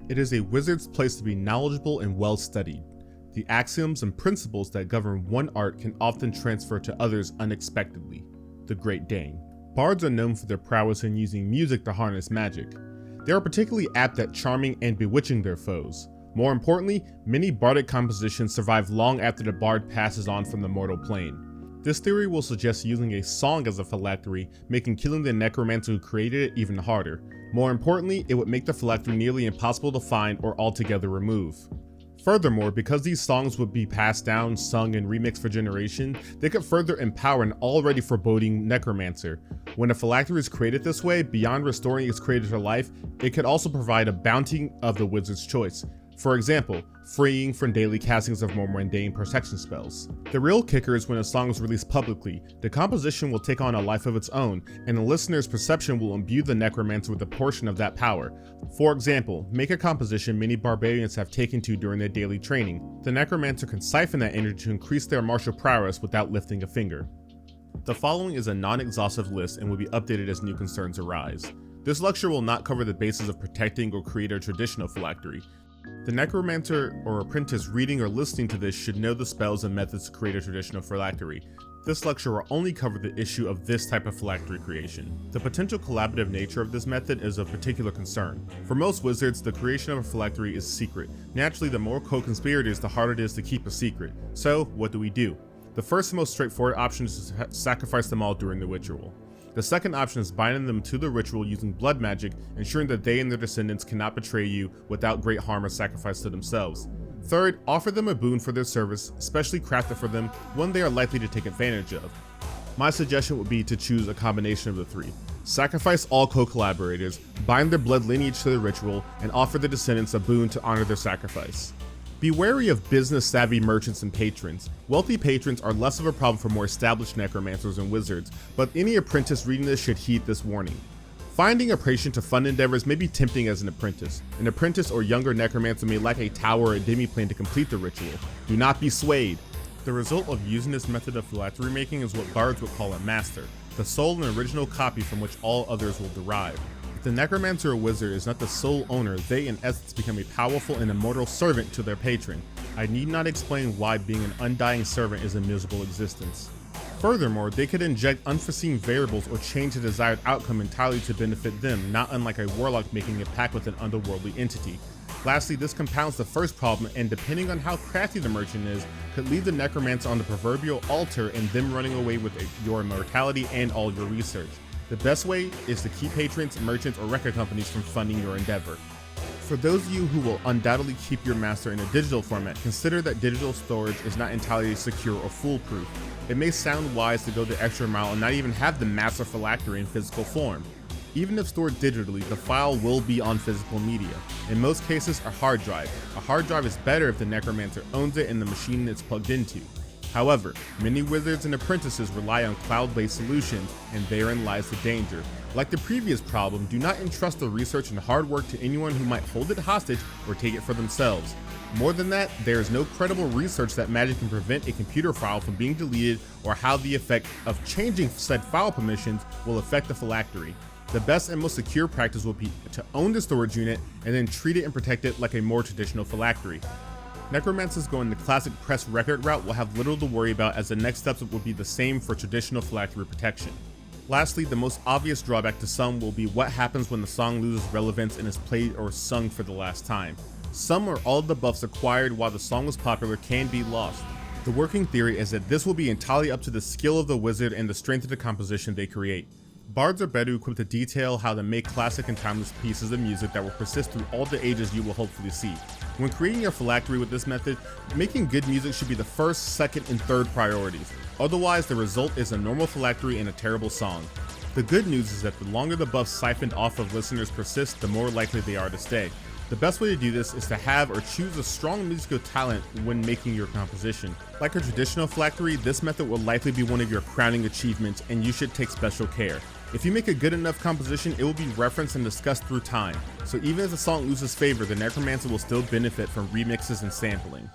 It is a wizard's place to be knowledgeable and well studied. The axioms and principles that govern one art can often transfer to others unexpectedly. The Great Dane. Bards are known for their prowess in using music to harness magic. They are particularly apt at charming and bewitching their foes. More importantly, many bardic compositions survive long after the bard passes on from the mortal plane. This theory will suggest using a song as a phylactery, making killing the necromancer who created it even harder. More importantly, it would make the phylactery nearly impossible to find or altogether remove. Furthermore, because these songs would be passed down, sung, and remixed for generations, they could further empower an already foreboding necromancer. When a phylactery is created this way, beyond restoring its creator to life, it could also provide a bounty of the wizard's choice. For example, freeing from daily castings of more mundane protection spells. The real kicker is when a song is released publicly, the composition will take on a life of its own, and the listener's perception will imbue the necromancer with a portion of that power. For example, make a composition many barbarians have taken to during their daily training. The necromancer can siphon that energy to increase their martial prowess without lifting a finger. The following is a non-exhaustive list and will be updated as new concerns arise. This lecture will not cover the basis of protecting or creating a traditional phylactery. The necromancer or apprentice reading or listening to this should know the spells and methods to create a traditional phylactery. This lecture will only cover the issue of this type of phylactery creation. The potential collaborative nature of this method is of particular concern. For most wizards, the creation of a phylactery is secret. Naturally, the more co-conspirators, the harder it is to keep a secret. So, what do? The first and most straightforward option is to sacrifice them all during the ritual. The second option is binding them to the ritual using blood magic, ensuring that they and their descendants cannot betray you without great harm or sacrifice to themselves. Third, offer them a boon for their service, specially crafted for them, one they are likely to take advantage of. My suggestion would be to choose a combination of the three. Sacrifice all co-collaborators, bind their blood lineage to the ritual, and offer the descendants a boon to honor their sacrifice. Be wary of business-savvy merchants and patrons. Wealthy patrons are less of a problem for more established necromancers and wizards, but any apprentice reading this should heed this warning. Finding a patron to fund endeavors may be tempting as an apprentice. An apprentice or younger necromancer may lack a tower or a demi-plane to complete the ritual. Do not be swayed. The result of using this method of phylactery making is what bards would call a master, the sole and original copy from which all others will derive. If the necromancer or wizard is not the sole owner, they in essence become a powerful and immortal servant to their patron. I need not explain why being an undying servant is a miserable existence. Furthermore, they could inject unforeseen variables or change the desired outcome entirely to benefit them, not unlike a warlock making a pact with an underworldly entity. Lastly, this compounds the first problem, and depending on how crafty the merchant is, could leave the necromancer on the proverbial altar and them running away with your immortality and all your research. The best way is to keep patrons, merchants, or record companies from funding your endeavor. For those of you who will undoubtedly keep your master in a digital format, consider that digital storage is not entirely secure or foolproof. It may sound wise to go the extra mile and not even have the master phylactery in physical form. Even if stored digitally, the file will be on physical media. In most cases, a hard drive. A hard drive is better if the necromancer owns it and the machine it's plugged into. However, many wizards and apprentices rely on cloud-based solutions, and therein lies the danger. Like the previous problem, do not entrust the research and hard work to anyone who might hold it hostage or take it for themselves. More than that, there is no credible research that magic can prevent a computer file from being deleted or how the effect of changing said file permissions will affect the phylactery. The best and most secure practice will be to own the storage unit and then treat it and protect it like a more traditional phylactery. Necromancers going the classic press record route will have little to worry about, as the next steps will be the same for traditional phylactery protection. Lastly, the most obvious drawback to some will be what happens when the song loses relevance and is played or sung for the last time. Some or all of the buffs acquired while the song was popular can be lost. The working theory is that this will be entirely up to the skill of the wizard and the strength of the composition they create. Bards are better equipped to detail how to make classic and timeless pieces of music that will persist through all the ages you will hopefully see. When creating your phylactery with this method, making good music should be the first, second, and third priorities. Otherwise, the result is a normal phylactery and a terrible song. The good news is that the longer the buffs siphoned off of listeners persist, the more likely they are to stay. The best way to do this is to have or choose a strong musical talent when making your composition. Like a traditional phylactery, this method will likely be one of your crowning achievements, and you should take special care. If you make a good enough composition, it will be referenced and discussed through time. So even if the song loses favor, the necromancer will still benefit from remixes and sampling.